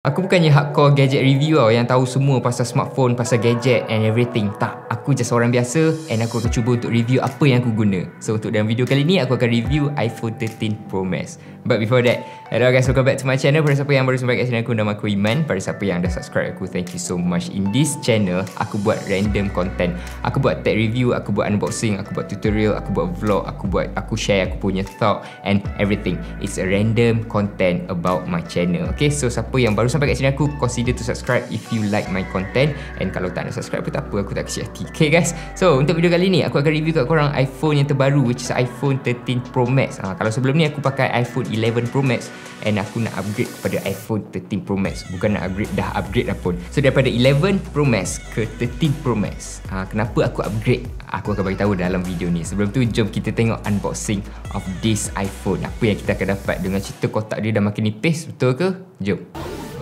Aku bukannya hardcore gadget review tau, yang tahu semua pasal smartphone, pasal gadget and everything. Tak, aku just orang biasa and aku akan cuba untuk review apa yang aku guna. So untuk dalam video kali ni aku akan review iPhone 13 Pro Max. But before that, hello guys, welcome back to my channel. Pada siapa yang baru sampai kat sini, aku nama aku Iman. Pada siapa yang dah subscribe aku, thank you so much. In this channel, aku buat random content. Aku buat tech review, aku buat unboxing, aku buat tutorial, aku buat vlog, aku share aku punya thought and everything. It's a random content about my channel. Okay, so siapa yang baru sampai kat sini, aku consider to subscribe if you like my content. And kalau tak nak subscribe pun tak apa, aku tak kecil hati. Okay guys, so untuk video kali ni aku akan review kat korang iPhone yang terbaru, which is iPhone 13 Pro Max. Kalau sebelum ni aku pakai iPhone 11 Pro Max and aku nak upgrade kepada iPhone 13 Pro Max. Bukan nak upgrade, dah upgrade dah pun. So daripada 11 Pro Max ke 13 Pro Max, kenapa aku upgrade, aku akan bagi tahu dalam video ni. Sebelum tu jom kita tengok unboxing of this iPhone. Apa yang kita akan dapat dengan cerita kotak dia dah makin nipis, betul ke? Jom.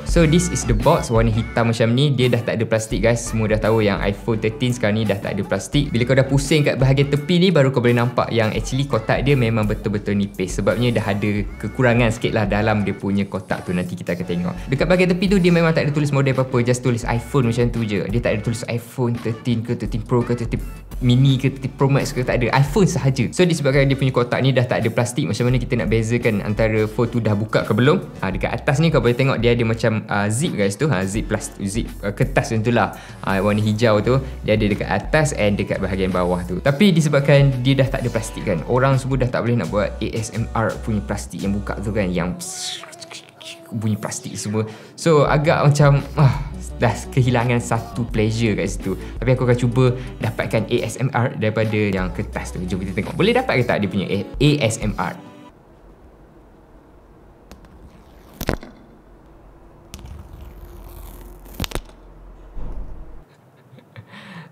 So this is the box, warna hitam macam ni. Dia dah tak ada plastik guys. Semua dah tahu yang iPhone 13 sekarang ni dah tak ada plastik. Bila kau dah pusing kat bahagian tepi ni, baru kau boleh nampak yang actually kotak dia memang betul-betul nipis. Sebabnya dah ada kekurangan sikit lah dalam dia punya kotak tu. Nanti kita akan tengok. Dekat bahagian tepi tu dia memang tak ada tulis model apa-apa. Just tulis iPhone macam tu je. Dia tak ada tulis iPhone 13 ke 13 Pro ke 13 Mini ke 13 Pro Max ke, tak ada. iPhone sahaja. So disebabkan dia punya kotak ni dah tak ada plastik, macam mana kita nak bezakan antara phone tu dah buka ke belum? Dekat atas ni kau boleh tengok dia ada macam zip guys tu, zip plastik, zip kertas macam tu lah, warna hijau tu dia ada dekat atas and dekat bahagian bawah tu. Tapi disebabkan dia dah tak ada plastik kan, orang semua dah tak boleh nak buat ASMR punya plastik yang buka tu kan, yang bunyi plastik semua. So agak macam dah kehilangan satu pleasure kat situ. Tapi aku akan cuba dapatkan ASMR daripada yang kertas tu. Jom kita tengok boleh dapat ke tak dia punya ASMR.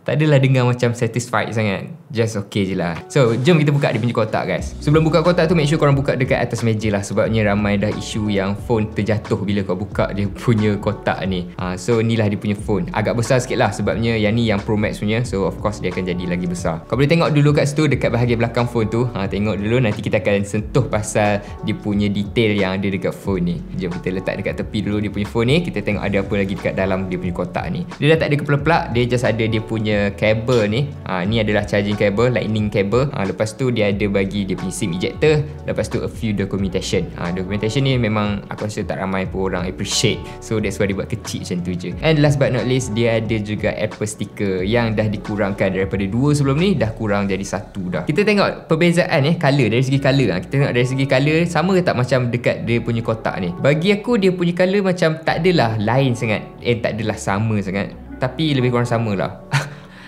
Tak adalah dengar macam satisfied sangat. Just okay je lah. So jom kita buka dia punya kotak guys. Sebelum buka kotak tu, make sure korang buka dekat atas meja lah. Sebabnya ramai dah isu yang phone terjatuh bila kau buka dia punya kotak ni. So ni lah dia punya phone. Agak besar sikit lah sebabnya yang ni yang Pro Max punya. So of course dia akan jadi lagi besar. Kau boleh tengok dulu kat situ dekat bahagian belakang phone tu. Tengok dulu, nanti kita akan sentuh pasal dia punya detail yang ada dekat phone ni. Jom kita letak dekat tepi dulu dia punya phone ni. Kita tengok ada apa lagi dekat dalam dia punya kotak ni. Dia dah tak ada kepala plug, dia just ada dia punya kabel ni. Ni adalah charging cable, lightning cable. Lepas tu dia ada bagi dia punya SIM ejector. Lepas tu a few documentation. Documentation ni memang aku rasa tak ramai pun orang appreciate. So that's why dia buat kecil macam tu je. And last but not least, dia ada juga Apple sticker yang dah dikurangkan daripada 2 sebelum ni, dah kurang jadi 1 dah. Kita tengok perbezaan color, dari segi color. Kita tengok dari segi color, sama ke tak macam dekat dia punya kotak ni. Bagi aku dia punya color macam tak adalah lain sangat. Tak adalah sama sangat, tapi lebih kurang sama lah.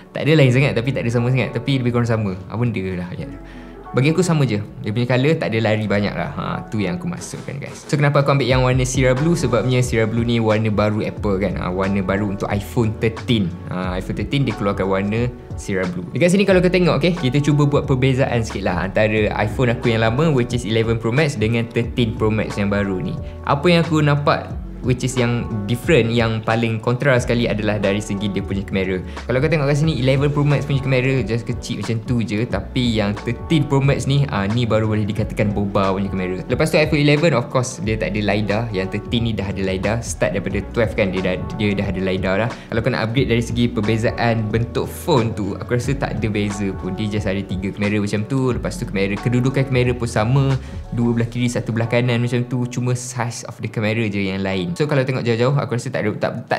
Tak ada lain sangat tapi tak ada sama sangat, tapi lebih kurang sama. Apa benda lah ya. Bagi aku sama je. Dia punya colour tak ada lari banyak lah. Tu yang aku maksudkan guys. So kenapa aku ambil yang warna Sierra Blue? Sebabnya Sierra Blue ni warna baru Apple kan. Warna baru untuk iPhone 13. iPhone 13 dia keluarkan warna Sierra Blue. Dekat sini kalau kita tengok, okay, kita cuba buat perbezaan sikit lah antara iPhone aku yang lama, which is 11 Pro Max, dengan 13 Pro Max yang baru ni. Apa yang aku nampak which is yang different, yang paling kontra sekali adalah dari segi dia punya kamera. Kalau kau tengok kat sini 11 Pro Max punya kamera just kecil macam tu je, tapi yang 13 Pro Max ni ni baru boleh dikatakan boba punya kamera. Lepas tu iPhone 11 of course dia tak ada LiDAR, yang 13 ni dah ada LiDAR. Start daripada 12 kan dia dah ada LiDAR lah. Kalau kau nak upgrade dari segi perbezaan bentuk phone tu, aku rasa tak ada beza pun. Dia just ada 3 kamera macam tu. Lepas tu kamera, kedudukan kamera pun sama, 2 belah kiri 1 belah kanan macam tu, cuma size of the kamera je yang lain. So kalau tengok jauh-jauh, aku rasa tak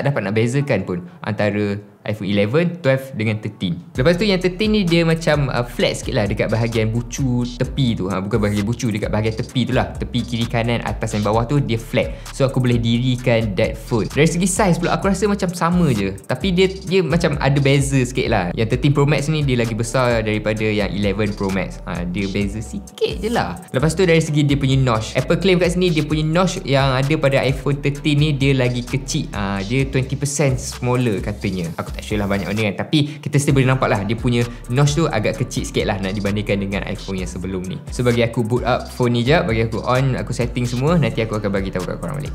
dapat nak bezakan pun antara iPhone 11, 12 dengan 13. Lepas tu yang 13 ni dia macam flat sikit lah dekat bahagian bucu tepi tu. Bukan bahagian bucu, dekat bahagian tepi tu lah. Tepi kiri kanan, atas dan bawah tu dia flat. So aku boleh dirikan that phone. Dari segi size pula aku rasa macam sama je, tapi dia macam ada beza sikit lah. Yang 13 Pro Max ni dia lagi besar daripada yang 11 Pro Max. Dia beza sikit je lah. Lepas tu dari segi dia punya notch, Apple claim kat sini dia punya notch yang ada pada iPhone 13 ni dia lagi kecil. Dia 20% smaller katanya. Aku tak sure lah banyak mana kan, tapi kita still boleh nampak lah dia punya notch tu agak kecil sikit lah nak dibandingkan dengan iPhone yang sebelum ni. So bagi aku boot up phone ni jap, bagi aku on, aku setting semua, nanti aku akan bagi tahu kat korang balik.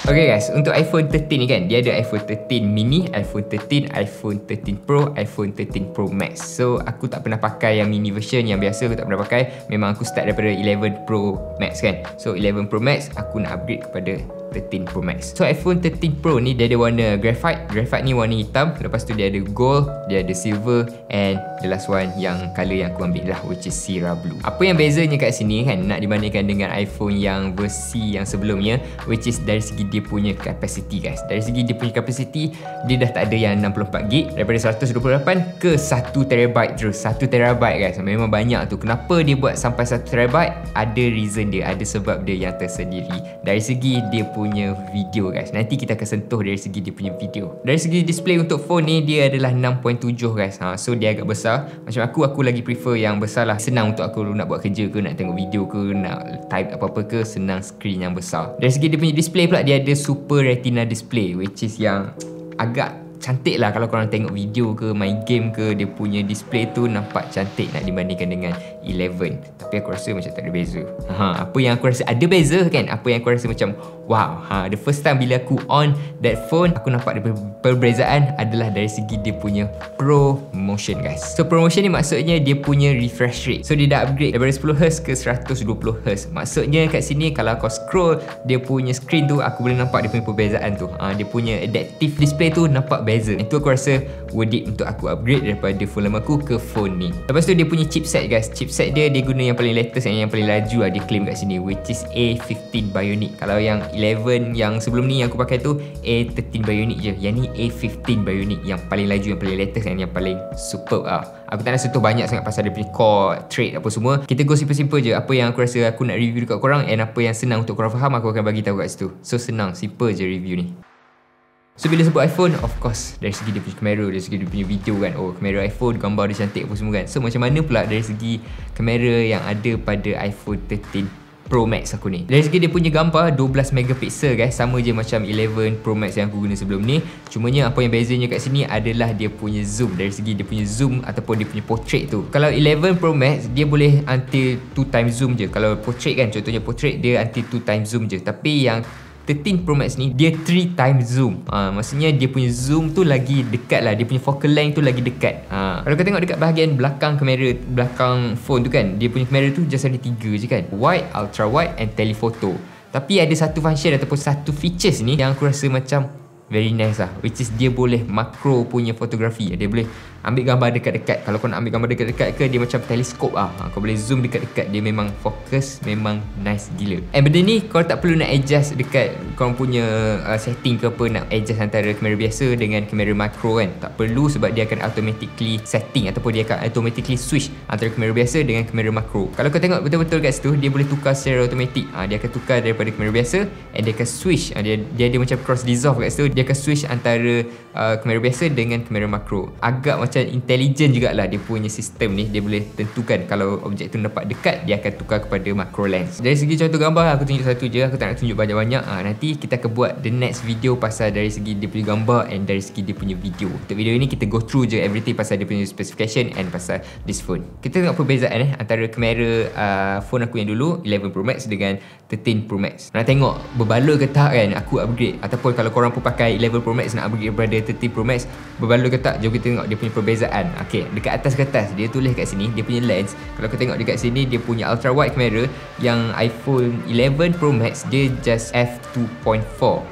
Okay guys, untuk iPhone 13 ni kan, dia ada iPhone 13 mini, iPhone 13, iPhone 13 Pro, iPhone 13 Pro Max. So aku tak pernah pakai yang mini version, yang biasa aku tak pernah pakai. Memang aku start daripada 11 Pro Max kan. So 11 Pro Max aku nak upgrade kepada 13 Pro Max. So iPhone 13 Pro ni dia ada warna graphite. Graphite ni warna hitam. Lepas tu dia ada gold, dia ada silver, and the last one yang colour yang aku ambil lah, which is Sierra Blue. Apa yang bezanya kat sini kan, nak dibandingkan dengan iPhone yang versi yang sebelumnya, which is dari segi dia punya capacity guys. Dari segi dia punya capacity, dia dah tak ada yang 64GB, daripada 128 ke 1TB terus. 1TB guys, memang banyak tu. Kenapa dia buat sampai 1TB? Ada reason dia, ada sebab dia yang tersendiri. Dari segi dia punya video guys, nanti kita akan sentuh dari segi dia punya video. Dari segi display untuk phone ni, dia adalah 6.7 guys. So dia agak besar. Macam aku lagi prefer yang besar lah. Senang untuk aku nak buat kerja ke, nak tengok video ke, nak type apa-apa ke, senang screen yang besar. Dari segi dia punya display pula, dia ada Super Retina display, which is yang agak cantik lah kalau korang tengok video ke, main game ke, dia punya display tu nampak cantik nak dibandingkan dengan 11. Tapi aku rasa macam tak ada beza. Apa yang aku rasa ada beza kan, apa yang aku rasa macam wow, the first time bila aku on that phone, aku nampak perbezaan adalah dari segi dia punya ProMotion guys. So ProMotion ni maksudnya dia punya refresh rate. So dia dah upgrade daripada 10Hz ke 120Hz. Maksudnya kat sini kalau kau scroll dia punya screen tu, aku boleh nampak dia punya perbezaan tu. Dia punya adaptive display tu nampak beza. Itu aku rasa worth it untuk aku upgrade daripada phone lama aku ke phone ni. Lepas tu dia punya chipset guys. Chipset dia guna yang paling latest, yang paling laju lah dia claim kat sini, which is A15 Bionic. Kalau yang 11 yang sebelum ni yang aku pakai tu A13 Bionic je. Yang ni A15 Bionic, yang paling laju, yang paling latest, yang paling superb lah. Aku tak nak sentuh banyak sangat pasal dia punya core, trade apa semua. Kita go simple-simple je. Apa yang aku rasa aku nak review dekat korang, and apa yang senang untuk korang faham, aku akan bagi tahu kat situ. So senang, simple je review ni. So bila sebut iPhone, of course dari segi dia punya kamera, dari segi dia punya video kan, oh kamera iPhone, gambar dia cantik apa semua kan. So macam mana pula dari segi kamera yang ada pada iPhone 13 Pro Max aku ni? Dari segi dia punya gambar 12 megapiksel guys, sama je macam 11 Pro Max yang aku guna sebelum ni. Cumanya apa yang bezanya kat sini adalah dia punya zoom. Dari segi dia punya zoom ataupun dia punya portrait tu, kalau 11 Pro Max dia boleh until 2 times zoom je. Kalau portrait kan, contohnya portrait dia until 2 times zoom je. Tapi yang 13 Pro Max ni dia 3 times zoom. Maksudnya dia punya zoom tu lagi dekat lah, dia punya focal length tu lagi dekat. Kalau kau tengok dekat bahagian belakang kamera, belakang phone tu kan, dia punya kamera tu just ada 3 je kan, wide, ultra wide and telephoto. Tapi ada satu function ataupun satu features ni yang aku rasa macam very nice lah, which is dia boleh makro punya fotografi. Dia boleh ambil gambar dekat-dekat. Kalau kau nak ambil gambar dekat-dekat ke, dia macam teleskop lah. Kau boleh zoom dekat-dekat, dia memang fokus, memang nice gila. And benda ni kau tak perlu nak adjust dekat kau punya setting ke apa, nak adjust antara kamera biasa dengan kamera makro kan. Tak perlu, sebab dia akan automatically setting ataupun dia akan automatically switch antara kamera biasa dengan kamera makro. Kalau kau tengok betul-betul kat situ, dia boleh tukar secara automatic. Dia akan tukar daripada kamera biasa and dia akan switch. Dia ada macam cross dissolve kat situ, dia akan switch antara kamera biasa dengan kamera makro. Agak macam intelligent jugalah dia punya sistem ni. Dia boleh tentukan kalau objek tu nampak dekat, dia akan tukar kepada macro lens. Dari segi contoh gambar, aku tunjuk satu je, aku tak nak tunjuk banyak-banyak. Nanti kita akan buat the next video pasal dari segi dia punya gambar and dari segi dia punya video. Untuk video ni kita go through je everything pasal dia punya specification and pasal this phone. Kita tengok perbezaan antara kamera phone aku yang dulu 11 Pro Max dengan 13 Pro Max. Nak tengok berbaloi ke tak kan aku upgrade, ataupun kalau korang pun pakai 11 Pro Max nak upgrade daripada 13 Pro Max, berbaloi ke tak? Jom kita tengok dia punya perbezaan. Okay, dekat atas dia tulis kat sini dia punya lens. Kalau kau tengok dekat sini, dia punya ultra wide kamera yang iPhone 11 Pro Max dia just f2.4.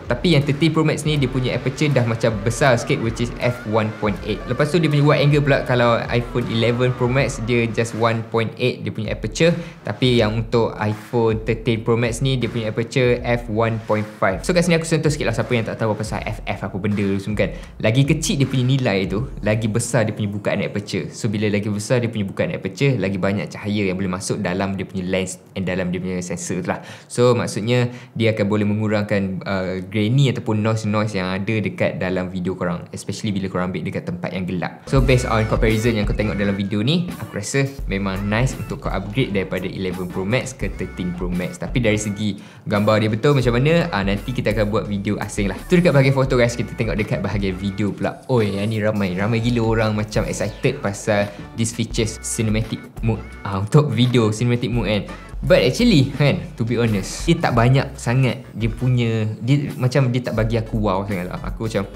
Tapi yang 13 Pro Max ni dia punya aperture dah macam besar sikit, which is f1.8. Lepas tu dia punya wide angle pula, kalau iPhone 11 Pro Max dia just 1.8 dia punya aperture. Tapi yang untuk iPhone 13 Pro Max ni dia punya aperture f1.5. So kat sini aku sentuh sikit lah siapa yang tak tahu pasal FF apa benda semua kan. Lagi kecil dia punya nilai tu, lagi besar dia punya bukaan aperture. So bila lagi besar dia punya bukaan aperture, lagi banyak cahaya yang boleh masuk dalam dia punya lens and dalam dia punya sensor tu lah. So maksudnya dia akan boleh mengurangkan grainy ataupun noise yang ada dekat dalam video korang, especially bila korang ambil dekat tempat yang gelap. So based on comparison yang kau tengok dalam video ni, aku rasa memang nice untuk kau upgrade daripada 11 Pro Max ke 13 Pro Max. Tapi dari segi gambar dia betul macam mana, nanti kita akan buat video asing lah. Tu dekat bahagian foto guys. Kita tengok dekat bahagian video pula. Oi, yang ni ramai gila orang macam excited pasal this features cinematic mode untuk video cinematic mode kan. But actually kan, to be honest, dia tak banyak sangat dia punya, dia macam dia tak bagi aku wow sangat lah. Aku macam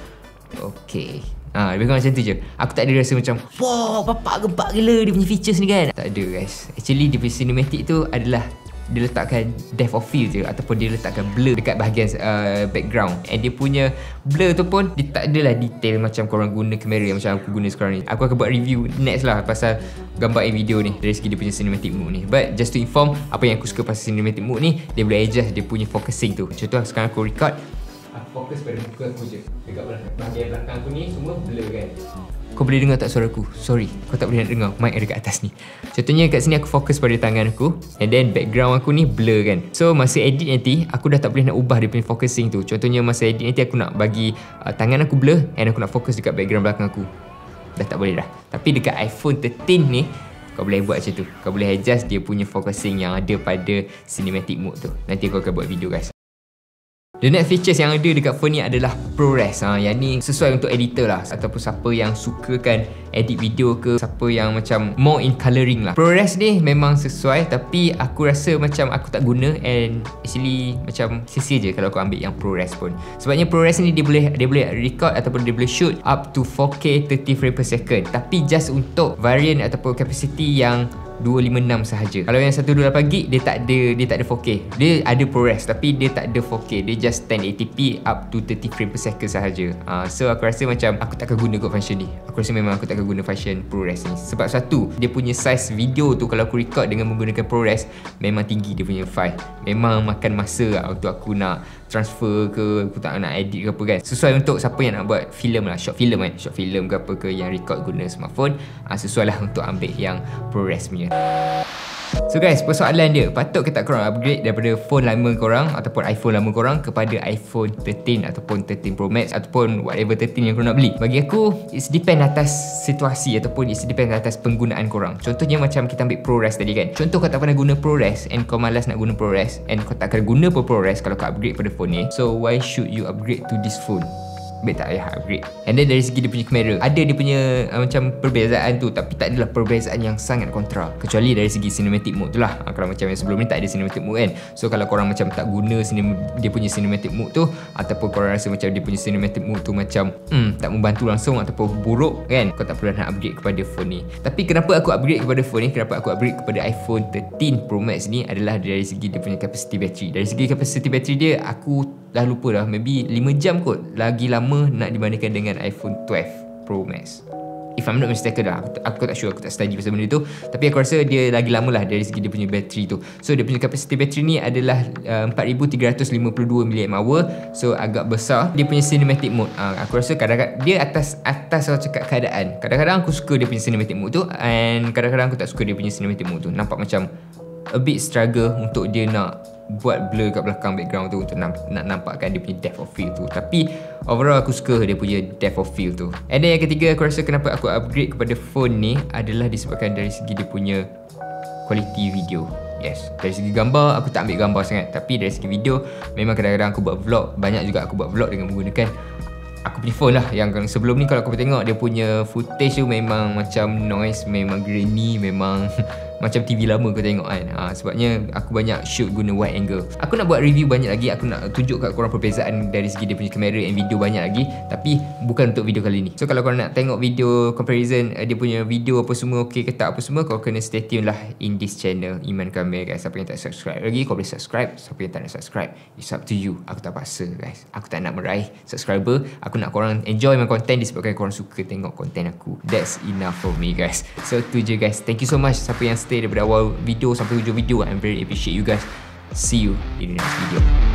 okay, lebih kurang macam tu je. Aku tak ada rasa macam wow, bapak gempak gila dia punya features ni kan. Tak ada guys. Actually dia punya cinematic tu adalah dia letakkan depth of field je, ataupun dia letakkan blur dekat bahagian background, and dia punya blur tu pun dia tak adalah detail macam korang guna kamera yang macam aku guna sekarang ni. Aku akan buat review next lah pasal gambar and video ni dari segi dia punya cinematic mode ni. But just to inform, apa yang aku suka pasal cinematic mode ni, dia boleh adjust dia punya focusing tu. Contoh sekarang aku record, aku fokus pada muka aku je, dekat bahagian belakang aku ni semua blur kan. Kau boleh dengar tak suara aku? Sorry, kau tak boleh nak dengar, mic ada kat atas ni. Contohnya kat sini aku fokus pada tangan aku, and then background aku ni blur kan. So masa edit nanti, aku dah tak boleh nak ubah dia punya focusing tu. Contohnya masa edit nanti aku nak bagi tangan aku blur, and aku nak fokus dekat background belakang aku, dah tak boleh dah. Tapi dekat iPhone 13 ni, kau boleh buat macam tu. Kau boleh adjust dia punya focusing yang ada pada cinematic mode tu. Nanti aku akan buat video guys. The next features yang ada dekat phone ni adalah ProRes. Yang ni sesuai untuk editor lah, ataupun siapa yang sukakan edit video ke, siapa yang macam more in colouring lah. ProRes ni memang sesuai, tapi aku rasa macam aku tak guna, and actually macam sia-sia je kalau aku ambil yang ProRes pun. Sebabnya ProRes ni dia boleh record ataupun dia boleh shoot up to 4K 30 frame per second, tapi just untuk variant ataupun capacity yang 256 sahaja. Kalau yang 128GB dia tak ada 4K. Dia ada ProRes tapi dia tak ada 4K. Dia just 1080p up to 30 frame per second sahaja. So aku rasa macam aku takkan guna kot function ni. Aku rasa memang aku takkan guna function ProRes ni. Sebab satu, dia punya size video tu kalau aku record dengan menggunakan ProRes memang tinggi dia punya file. Memang makan masa lah untuk aku nak transfer ke, aku tak nak edit ke apa kan. Sesuai untuk siapa yang nak buat filem lah, short film kan, short film ke apa ke yang record guna smartphone, sesuai lah untuk ambil yang ProRes punya. So guys, persoalan dia, patut ke tak korang upgrade daripada phone lama korang ataupun iPhone lama korang kepada iPhone 13 ataupun 13 Pro Max ataupun whatever 13 yang korang nak beli? Bagi aku, it's depend atas situasi ataupun it's depend atas penggunaan korang. Contohnya macam kita ambil ProRes tadi kan. Contoh kau tak pernah guna ProRes and kau malas nak guna ProRes, and kau tak akan guna ProRes kalau kau upgrade pada phone ni. So why should you upgrade to this phone? Baik tak payah upgrade. And then dari segi dia punya kamera, ada dia punya macam perbezaan tu, tapi tak adalah perbezaan yang sangat kontra, kecuali dari segi cinematic mode tu lah. Kalau macam yang sebelum ni tak ada cinematic mode kan. So kalau korang macam tak guna dia punya cinematic mode tu, ataupun korang rasa macam dia punya cinematic mode tu macam tak membantu langsung ataupun buruk kan, kau tak perlu nak upgrade kepada phone ni. Tapi kenapa aku upgrade kepada phone ni, kenapa aku upgrade kepada iPhone 13 Pro Max ni adalah dari segi dia punya capacity battery. Dari segi capacity battery dia, aku dah lupa dah, maybe 5 jam kot lagi lama nak dibandingkan dengan iPhone 12 Pro Max. If I'm not mistaken dah, aku tak sure, aku tak study pasal benda tu, tapi aku rasa dia lagi lama lah dari segi dia punya battery tu. So dia punya capacity battery ni adalah 4352 mAh. So agak besar. Dia punya cinematic mode, aku rasa kadang-kadang dia atas orang cakap keadaan. Kadang-kadang aku suka dia punya cinematic mode tu, and kadang-kadang aku tak suka dia punya cinematic mode tu. Nampak macam a bit struggle untuk dia nak buat blur kat belakang background tu untuk nak nampakkan dia punya depth of field tu. Tapi overall aku suka dia punya depth of field tu. And then yang ketiga, aku rasa kenapa aku upgrade kepada phone ni adalah disebabkan dari segi dia punya quality video. Yes, dari segi gambar aku tak ambil gambar sangat, tapi dari segi video memang kadang-kadang aku buat vlog. Banyak juga aku buat vlog dengan menggunakan aku punya phone lah. Yang sebelum ni kalau aku tengok dia punya footage tu memang macam noise, memang grainy, memang macam TV lama kau tengok kan. Sebabnya aku banyak shoot guna wide angle. Aku nak buat review banyak lagi, aku nak tunjuk kat korang perbezaan dari segi dia punya kamera and video banyak lagi, tapi bukan untuk video kali ni. So kalau korang nak tengok video comparison dia punya video apa semua okey ke tak apa semua, kau kena stay tune lah in this channel Iman Kamil guys. Siapa yang tak subscribe lagi, kau boleh subscribe. Siapa yang tak nak subscribe, it's up to you. Aku tak paksa guys. Aku tak nak meraih subscriber. Aku nak korang enjoy my content disebabkan korang suka tengok content aku. That's enough for me guys. So tu je guys. Thank you so much siapa yang stay daripada awal video sampai hujung video. I'm very appreciate you guys. See you in the next video.